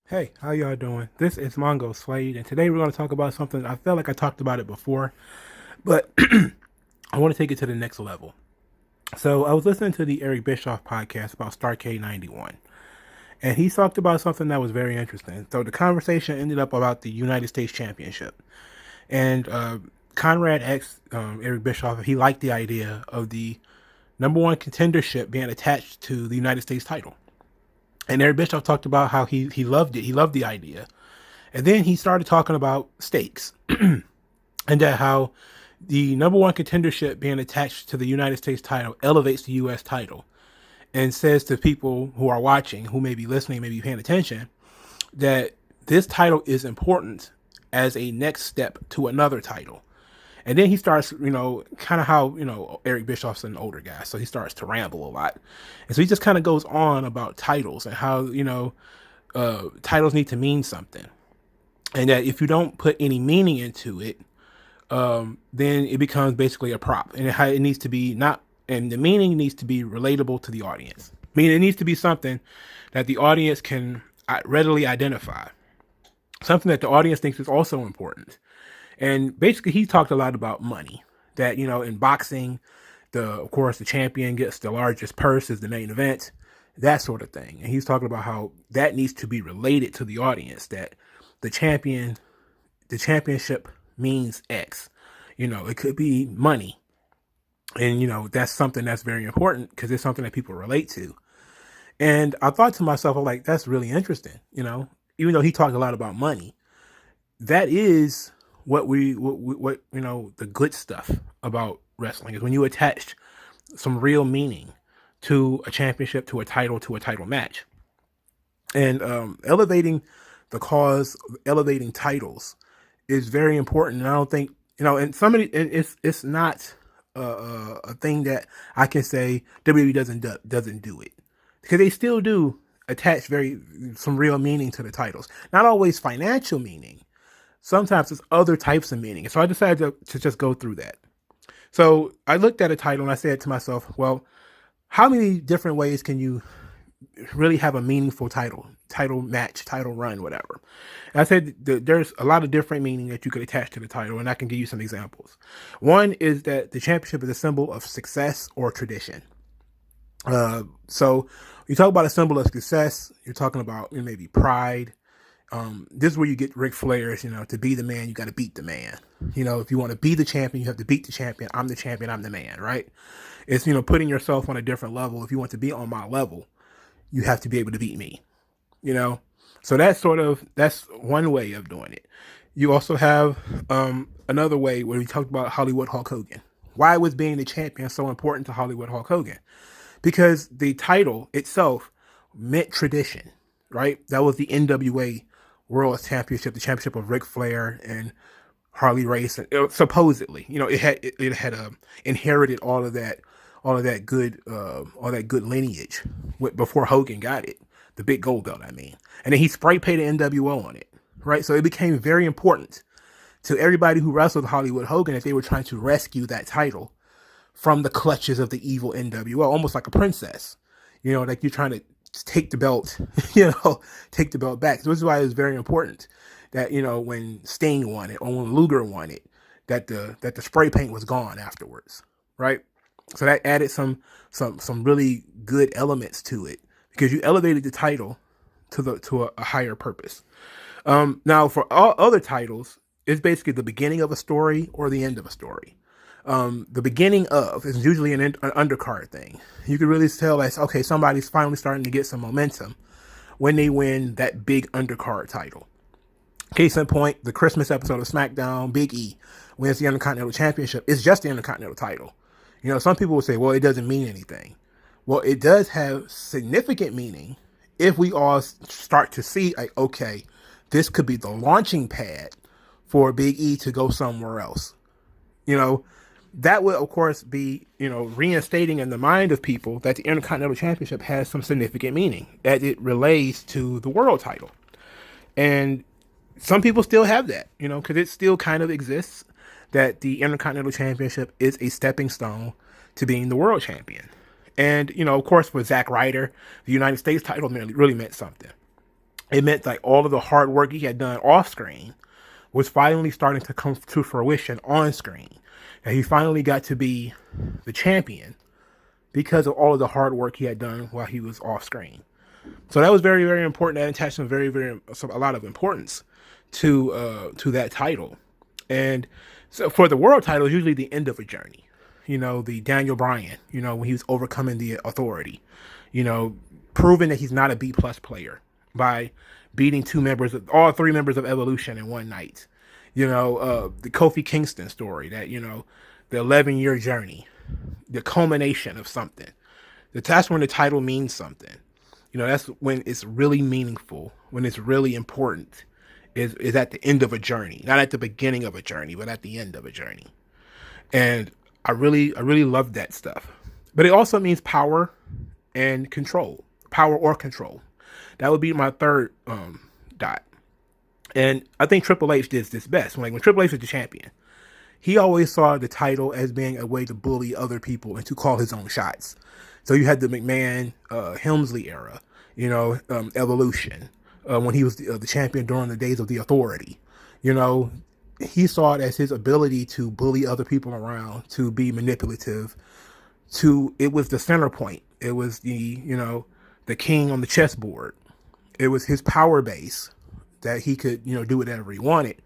Hey, how y'all doing? This is Mongo Slade, and today we're going to talk about something. I felt like I talked about it before, but I want to take it to the next level. So I was listening to the Eric Bischoff podcast about Starcade 91, and he talked about something that was very interesting. So the conversation ended up about the United States Championship, and Conrad X, Eric Bischoff, he liked the idea of the number one contendership being attached to the United States title. And Eric Bischoff talked about how he loved it. He loved the idea. And then he started talking about stakes and that how the number one contendership being attached to the United States title elevates the U.S. title and says to people who are watching, who may be listening, maybe paying attention, that this title is important as a next step to another title. And then he starts, kind of how, Eric Bischoff's an older guy, so he starts to ramble a lot. And so he just kind of goes on about titles and how, titles need to mean something. And that if you don't put any meaning into it, then it becomes basically a prop. And it needs to be not, and the meaning needs to be relatable to the audience. I mean, it needs to be something that the audience can readily identify, something that the audience thinks is also important. And basically, he talked a lot about money. That in boxing, of course the champion gets the largest purse as the main event, that sort of thing. And he's talking about how that needs to be related to the audience. That the champion, the championship means X. It could be money, and that's something that's very important because it's something that people relate to. And I thought to myself, I'm like, that's really interesting. Even though he talked a lot about money, that is what the good stuff about wrestling is when you attach some real meaning to a championship, to a title match, and elevating the cause, elevating titles is very important. And I don't think and somebody, it's not a thing that I can say WWE doesn't do it, because they still do attach some real meaning to the titles. Not always financial meaning. Sometimes it's other types of meaning. So I decided to just go through that. So I looked at a title and I said to myself, well, how many different ways can you really have a meaningful title match, title run, whatever? And I said there's a lot of different meaning that you could attach to the title, and I can give you some examples. One is that the championship is a symbol of success or tradition. So you talk about a symbol of success, you're talking about maybe pride. This is where you get Ric Flair's, to be the man, you got to beat the man. If you want to be the champion, you have to beat the champion. I'm the champion, I'm the man, right? It's, putting yourself on a different level. If you want to be on my level, you have to be able to beat me, you know? So that's one way of doing it. You also have another way where we talked about Hollywood Hulk Hogan. Why was being the champion so important to Hollywood Hulk Hogan? Because the title itself meant tradition, right? That was the NWA World Championship, the championship of Ric Flair and Harley Race, and supposedly, it had inherited all of that good lineage before Hogan got it, the big gold belt, I mean, and then he spray painted NWO on it, right? So it became very important to everybody who wrestled Hollywood Hogan that they were trying to rescue that title from the clutches of the evil NWO, almost like a princess, like you're trying to take the belt, take the belt back. So this is why it was very important that, when Sting won it or when Luger won it, that the spray paint was gone afterwards, right? So that added some really good elements to it because you elevated the title to a higher purpose. Now for all other titles, it's basically the beginning of a story or the end of a story. The beginning of is usually an undercard thing. You can really tell that, okay, somebody's finally starting to get some momentum when they win that big undercard title. Case in point, the Christmas episode of SmackDown, Big E wins the Intercontinental Championship. It's just the Intercontinental title. Some people will say, well, it doesn't mean anything. Well, it does have significant meaning if we all start to see, like, okay, this could be the launching pad for Big E to go somewhere else. That would, of course, be, reinstating in the mind of people that the Intercontinental Championship has some significant meaning as it relates to the world title. And some people still have that, because it still kind of exists, that the Intercontinental Championship is a stepping stone to being the world champion. And, of course, for Zack Ryder, the United States title really meant something. It meant like all of the hard work he had done off screen was finally starting to come to fruition on screen. And he finally got to be the champion because of all of the hard work he had done while he was off screen. So that was very, very important. That attached some a lot of importance to that title. And so for the world title, it's usually the end of a journey. The Daniel Bryan, when he was overcoming the Authority, proving that he's not a B plus player by beating all three members of Evolution in one night. The Kofi Kingston story, that, the 11-year journey, the culmination of something. That's when the title means something. That's when it's really meaningful, when it's really important, is at the end of a journey, not at the beginning of a journey, but at the end of a journey. And I really love that stuff. But it also means power and control, power or control. That would be my third dot. And I think Triple H did this best. When Triple H was the champion, he always saw the title as being a way to bully other people and to call his own shots. So you had the McMahon, Helmsley era, Evolution, when he was the champion during the days of the Authority. He saw it as his ability to bully other people around, to be manipulative. It was the center point. It was the king on the chessboard. It was his power base that he could, do whatever he wanted.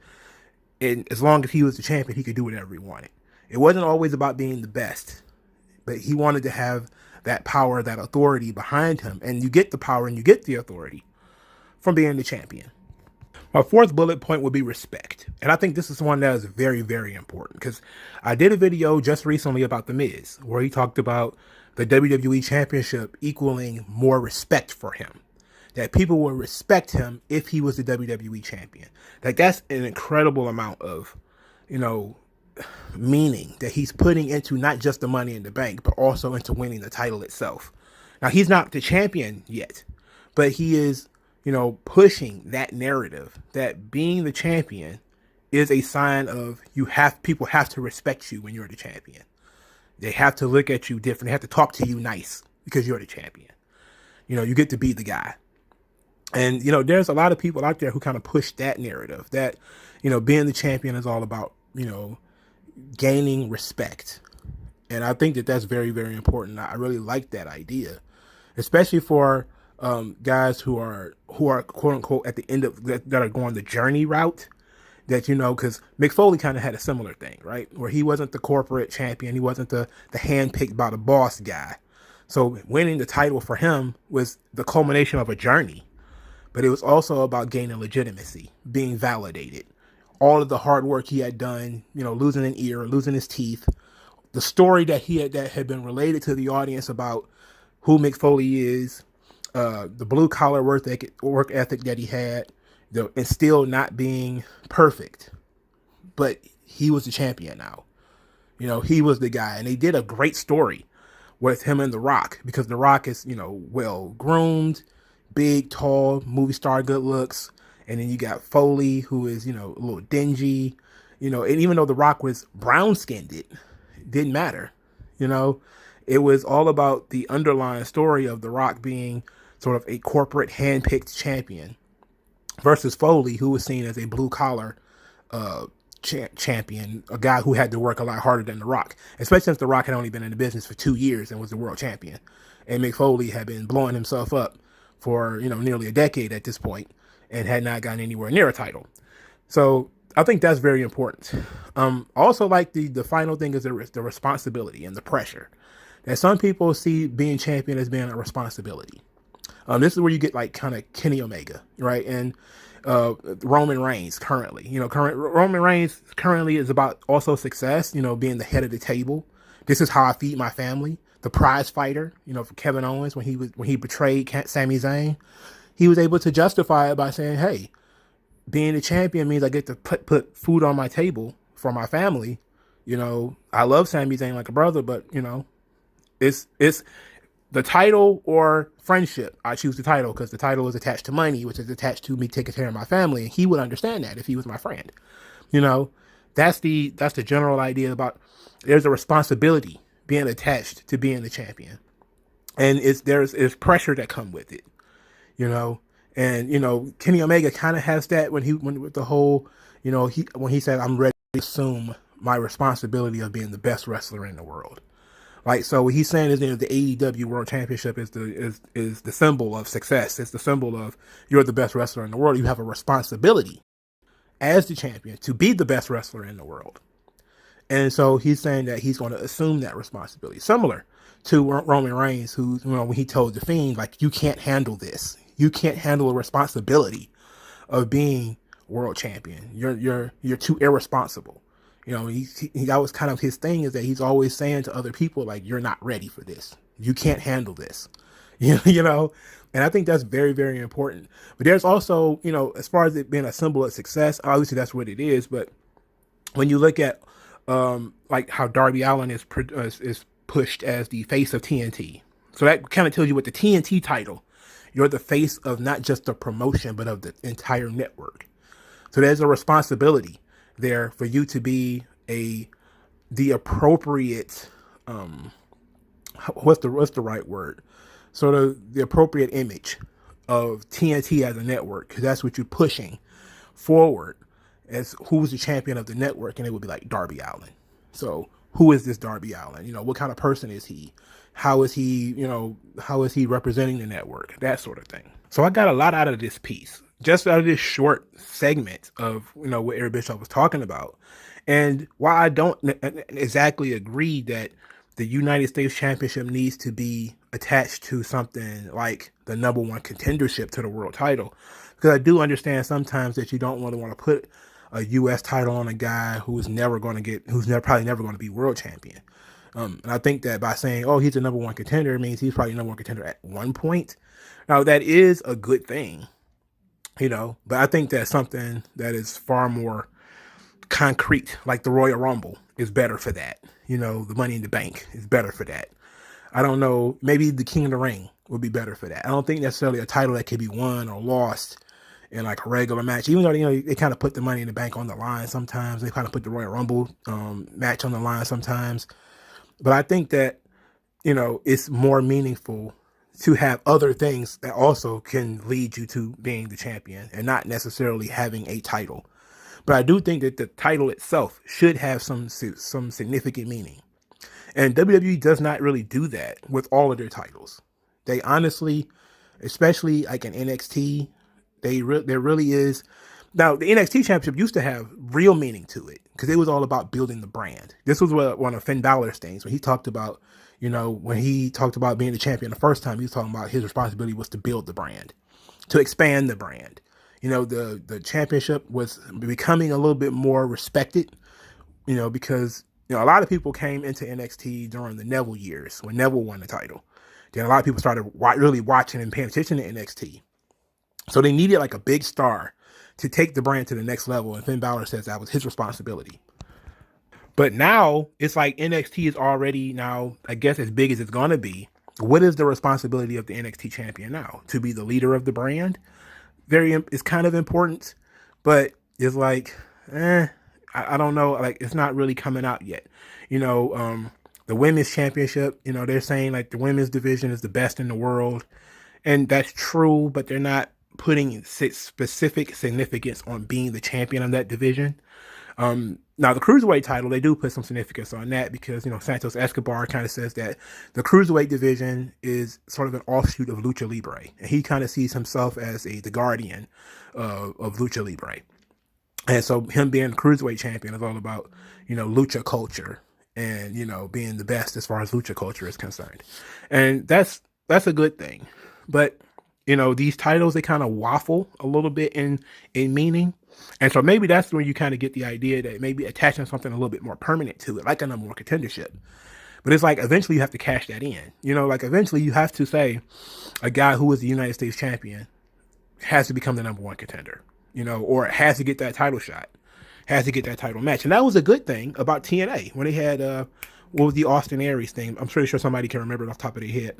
And as long as he was the champion, he could do whatever he wanted. It wasn't always about being the best, but he wanted to have that power, that authority behind him. And you get the power and you get the authority from being the champion. My fourth bullet point would be respect. And I think this is one that is very, very important, because I did a video just recently about The Miz, where he talked about the WWE Championship equaling more respect for him. That people would respect him if he was the WWE Champion. That's an incredible amount of, meaning that he's putting into not just the Money in the Bank, but also into winning the title itself. Now, he's not the champion yet, but he is, pushing that narrative that being the champion is a sign of people have to respect you when you're the champion. They have to look at you different. They have to talk to you nice because you're the champion. You get to be the guy. And, there's a lot of people out there who kind of push that narrative that, being the champion is all about, gaining respect. And I think that that's very, very important. I really like that idea, especially for guys who are quote unquote at the end of that are going the journey route. That, because Mick Foley kind of had a similar thing, right? Where he wasn't the corporate champion. He wasn't the handpicked by the boss guy. So winning the title for him was the culmination of a journey. But it was also about gaining legitimacy, being validated. All of the hard work he had done, losing an ear, losing his teeth, the story that had been related to the audience about who Mick Foley is, the blue collar work ethic that he had, and still not being perfect. But he was the champion now. He was the guy. And they did a great story with him and The Rock, because The Rock is, well groomed, big, tall, movie star, good looks. And then you got Foley, who is, a little dingy, and even though The Rock was brown skinned, it didn't matter. It was all about the underlying story of The Rock being sort of a corporate handpicked champion versus Foley, who was seen as a blue collar champion, a guy who had to work a lot harder than The Rock, especially since The Rock had only been in the business for 2 years and was the world champion. And Mick Foley had been blowing himself up for, nearly a decade at this point and had not gotten anywhere near a title. So I think that's very important. Also, like the final thing is the responsibility and the pressure that some people see being champion as being a responsibility. This is where you get like kind of Kenny Omega, right? And Roman Reigns currently, Roman Reigns currently is about also success, being the head of the table. This is how I feed my family. The prize fighter, for Kevin Owens, when he betrayed Sami Zayn, he was able to justify it by saying, hey, being the champion means I get to put food on my table for my family. I love Sami Zayn like a brother, but it's the title or friendship. I choose the title because the title is attached to money, which is attached to me taking care of my family. And he would understand that if he was my friend. That's the general idea about there's a responsibility being attached to being the champion. And there's pressure that come with it, And Kenny Omega kind of has that when with the whole, when he said, "I'm ready to assume my responsibility of being the best wrestler in the world." Like, so what he's saying is that the AEW World Championship is the symbol of success. It's the symbol of you're the best wrestler in the world. You have a responsibility as the champion to be the best wrestler in the world. And so he's saying that he's going to assume that responsibility, similar to Roman Reigns, who, when he told the Fiend, like, you can't handle this. You can't handle the responsibility of being world champion. You're too irresponsible. That was kind of his thing, is that he's always saying to other people, like, you're not ready for this. You can't handle this. And I think that's very, very important. But there's also, as far as it being a symbol of success, obviously that's what it is. But when you look at like how Darby Allin is pushed as the face of TNT, so that kind of tells you, with the TNT title, you're the face of not just the promotion, but of the entire network. So there's a responsibility there for you to be the appropriate what's the right word? Sort of the appropriate image of TNT as a network, because that's what you're pushing forward as who's the champion of the network, and it would be like Darby Allin. So who is this Darby Allin? What kind of person is he? How is he representing the network? That sort of thing. So I got a lot out of this piece, just out of this short segment of what Eric Bischoff was talking about. And while I don't exactly agree that the United States Championship needs to be attached to something like the number one contendership to the world title, because I do understand sometimes that you don't want to put a U.S. title on a guy who's probably never going to be world champion. And I think that by saying, oh, he's a number one contender, means he's probably number one contender at one point. Now, that is a good thing, but I think that something that is far more concrete, like the Royal Rumble, is better for that. The Money in the Bank is better for that. I don't know, maybe the King of the Ring would be better for that. I don't think necessarily a title that could be won or lost in like a regular match, even though they kind of put the Money in the Bank on the line sometimes. They kind of put the Royal Rumble match on the line sometimes. But I think that it's more meaningful to have other things that also can lead you to being the champion, and not necessarily having a title. But I do think that the title itself should have some significant meaning. And WWE does not really do that with all of their titles. They honestly, especially like in NXT, there really is. Now, the NXT Championship used to have real meaning to it, because it was all about building the brand. This was one of Finn Balor's things, when he talked about, when he talked about being the champion the first time, he was talking about his responsibility was to build the brand, to expand the brand. The championship was becoming a little bit more respected, because a lot of people came into NXT during the Neville years, when Neville won the title. Then a lot of people started really watching and paying attention to NXT. So they needed like a big star to take the brand to the next level, and Finn Balor says that was his responsibility. But now it's like NXT is already now, I guess, as big as it's going to be. What is the responsibility of the NXT champion now? To be the leader of the brand? It's kind of important, but it's like, I don't know. Like, it's not really coming out yet. The women's championship, they're saying like the women's division is the best in the world. And that's true, but they're not putting specific significance on being the champion of that division. Now, the Cruiserweight title, they do put some significance on that, because, Santos Escobar kind of says that the Cruiserweight division is sort of an offshoot of Lucha Libre. And he kind of sees himself as the guardian of Lucha Libre. And so him being the Cruiserweight champion is all about, Lucha culture and, being the best as far as Lucha culture is concerned. And that's a good thing. But, these titles, they kind of waffle a little bit in meaning. And so maybe that's where you kind of get the idea that maybe attaching something a little bit more permanent to it, like a number one contendership. But it's like, eventually you have to cash that in. Like, eventually you have to say a guy who is the United States champion has to become the number one contender, or has to get that title shot, has to get that title match. And that was a good thing about TNA when they had, what was the Austin Aries thing? I'm pretty sure somebody can remember it off the top of their head,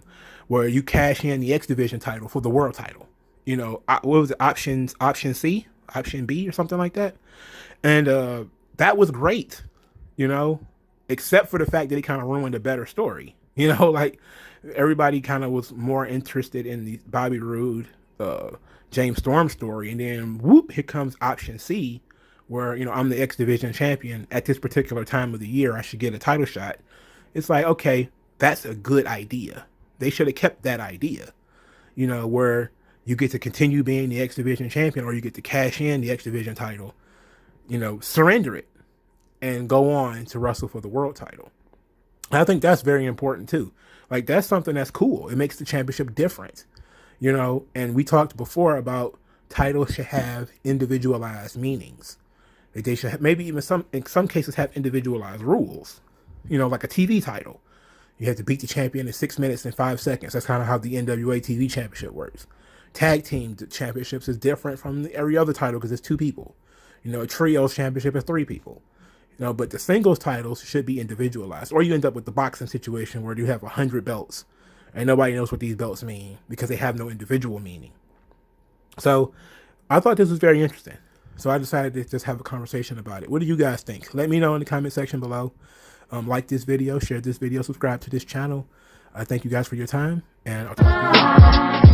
where you cash in the X Division title for the world title. What was it? Option C? Option B or something like that. And that was great, except for the fact that it kind of ruined a better story. Like, everybody kind of was more interested in the Bobby Roode James Storm story, and then whoop, here comes option C, where I'm the X Division champion at this particular time of the year. I should get a title shot. It's like, okay, that's a good idea. They should have kept that idea. Where you get to continue being the X Division champion, or you get to cash in the X Division title. Surrender it and go on to wrestle for the world title. And I think that's very important too. Like, that's something that's cool. It makes the championship different. And we talked before about titles should have individualized meanings. Like, they should have, maybe even in some cases have individualized rules. Like a TV title. You have to beat the champion in 6 minutes and 5 seconds. That's kind of how the NWA TV championship works. Tag team championships is different from every other title because it's 2 people. A trios championship is 3 people. But the singles titles should be individualized. Or you end up with the boxing situation where you have 100 belts and nobody knows what these belts mean because they have no individual meaning. So I thought this was very interesting. So I decided to just have a conversation about it. What do you guys think? Let me know in the comment section below. Like this video, share this video, subscribe to this channel. I thank you guys for your time, and I'll talk to you later.